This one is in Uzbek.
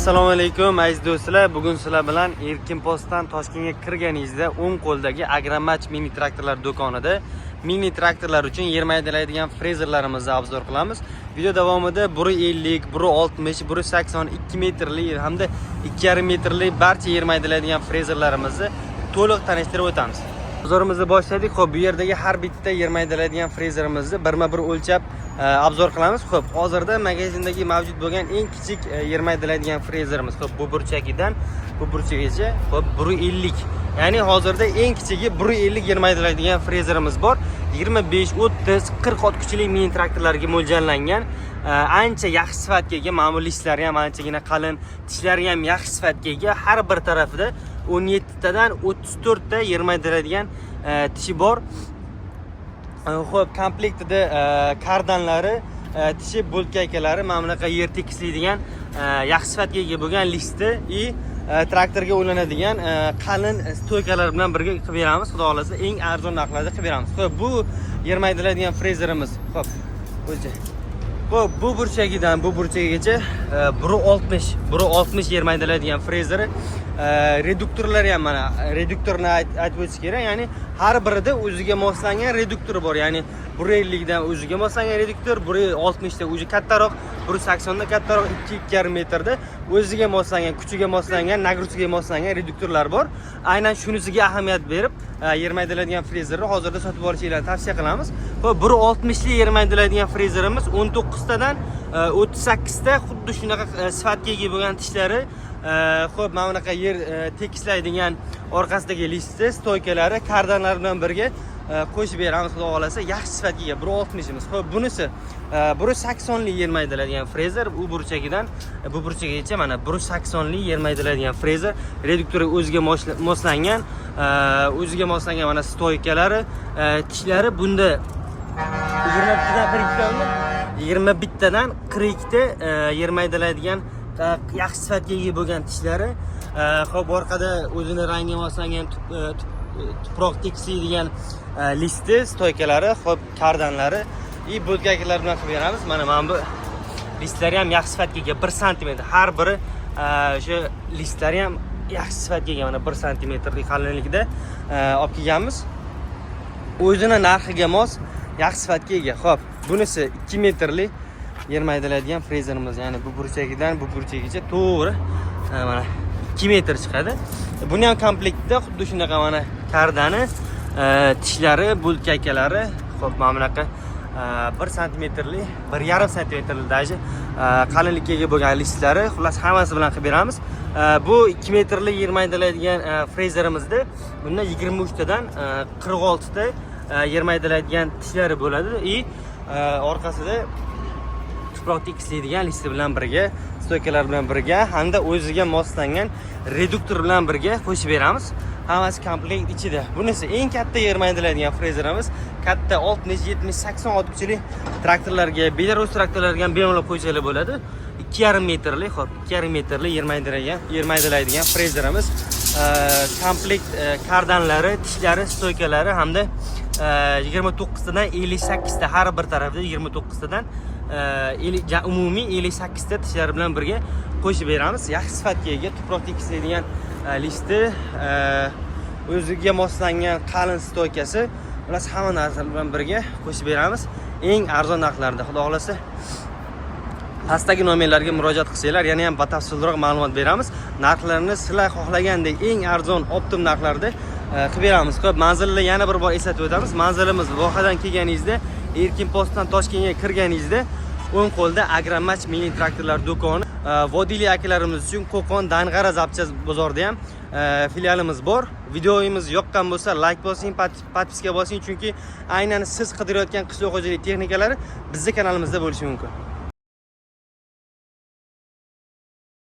Assalomu alaykum aziz do'stlar. Bugun sizlar bilan Erkin Postdan Toshkentga kirganingizda o'ng qo'ldagi Agramach mini traktorlar do'konida mini traktorlar uchun yer maydalaydigan frezerlarimizni obzor qilamiz. Video davomida 150, 160, 182 metrli hamda 2,5 metrli barcha yer maydalaydigan frezerlarimizni to'liq tanishtirib o'tamiz. Obzorimizni boshladik. Xo'p, bu yerdagi har bitta yer maydalaydigan frezerimizni birma-bir o'lchab obzor qilamiz. Xo'p, hozirda magazindagi mavjud bo'lgan eng kichik yer maydalaydigan frezerimiz. Xo'p, bu burchagidan bu burchagacha, xo'p, 150. Ya'ni hozirda eng kichigi 150 yer maydalaydigan frezerimiz bor. 25, 30, 40 ot kuchli mini traktorlarga mo'ljallangan. Ancha yaxshi sifatga ega, ma'mul listlari ham anchagina qalin, tishlari ham yaxshi sifatga ega. Har bir tarafida 17 tadan 34 ta yer maydalaydigan tishi bor. Xo'p, komplektida kardanlari, tishi bo'lkaklari, mana bunaqa yer tekislaydigan yaxshi sifatga ega bo'lgan listi traktorga ulanadigan qalin stoykalar bilan birga qilib beramiz. Xudo xolasa eng arzon narxlarda qilib beramiz. Xo'p, bu yer maydalaydigan frezerimiz. Xo'p, o'lcha. Xo'p, bu burchagidan bu burchagacha 160 yer maydalaydigan frezeri. Reduktorlari ham mana reduktorni aytib o'tish kerak. Ya'ni har birida o'ziga moslangan reduktori bor. Ya'ni 150 dan o'ziga moslangan reduktor, 160 da o'zi kattaroq, 180 da kattaroq, 2,5 metrda o'ziga moslangan, kuchiga moslangan, nagruzkaga moslangan reduktorlar bor. Aynan shunisiga ahamiyat berib, yer maydalaydigan frezerni hozirda sotib olishinglarni tavsiya qilamiz. Xo'p, 160 li yer maydalaydigan frezerimiz 19 tadan 38 ta xuddi shunaqa sifatga ega bo'lgan tishlari. Xo'p, mana bunaqa yer tekislaydigan orqasidagi listi, stoykalari, kardanlar bilan birga qo'shib beramiz. Xudo xolasa yaxshi sifatga ega 160 imiz. Xo'p, bunisi 180 li yer maydalaydigan frezer. U burchagidan bu burchagacha mana 180 li yer maydalaydigan frezer. Reduktori o'ziga moslangan, mana stoykalari, tishlari bunda 21 tadan 42 ta yer maydalaydigan yaxshi sifatga ega bo'lgan tishlari. Xo'p, orqada o'zini rangiga moslangan tuproq tekislaydigan listi, stoykalari, xo'p, kardanlari bo'lkaklari bilan qilib beramiz. Mana bu listlari ham yaxshi sifatga ega, 1 sm. Har biri o'sha listlari ham yaxshi sifatga ega, mana 1 sm qalinlikda olib kelganmiz. O'zini narxiga mos yaxshi sifatga ega. Xo'p, bunisi 2 metrli yer maydalaydigan frezerimiz. Ya'ni bu burchagidan bu burchagacha to'g'ri mana 2 metr chiqadi. Buni ham komplektda xuddi shunaqa mana kardani, tishlari, bo'lkaklari, xo'p, mana bunaqa 1 sm-li, 1,5 sm-li daji qalinlikka ega bo'lgan listlari, xullas hammasi bilan qilib beramiz. Bu 2 metrli yer maydalaydigan frezerimizda bunda 23 tadan 46 ta yer maydalaydigan tishlari bo'ladi. Orqasida tuproq tekislaydigan listi bilan birga, stoykalar bilan birga hamda o'ziga moslangan reduktor bilan birga qo'shib beramiz. Hammasi komplekt ichida. Bunisi eng katta yer maydalaydigan frezerimiz. Katta 60, 70, 80 ot kuchli traktorlarga, Belarus traktorlariga ham bemalol qo'ysalar bo'ladi. 2,5 metrli, xo'p, 2,5 metrli yer maydalaydigan frezerimiz. Komplekt kardanlari, tishlari, stoykalari hamda 29 tadan 58 ta har bir tarafida 29 tadan umumiy 58 ta tishlari bilan birga qo'shib beramiz. Yaxshi sifatga ega, tuproq tekislaydigan listi, o'ziga moslangan qalin stoykasi, ular hamma narsa bilan birga qo'shib beramiz. Eng arzon narxlarda. Xudo xolasa pastdagi nomerlarga murojaat qilsanglar, yana ham batafsilroq ma'lumot beramiz. Narxlarni sizlar xohlagandek eng arzon, optim narxlarda qilib beramiz. Xo'p, manzilni yana bir bor eslatib o'tamiz. Manzilimiz Vohadan kelganingizda, Erkin Postdan Toshkentga kirganingizda o'ng qo'lda Agramach mini traktorlar do'koni. Vodili akalarimiz uchun Qo'qon, Dang'ara, Zapchaz bozorida ham filialimiz bor. Videomiz yoqqan bo'lsa, like bosing, podpiska bosing, chunki aynan siz qidirayotgan qishloq xo'jalik texnikalari bizning kanalimizda bo'lishi mumkin.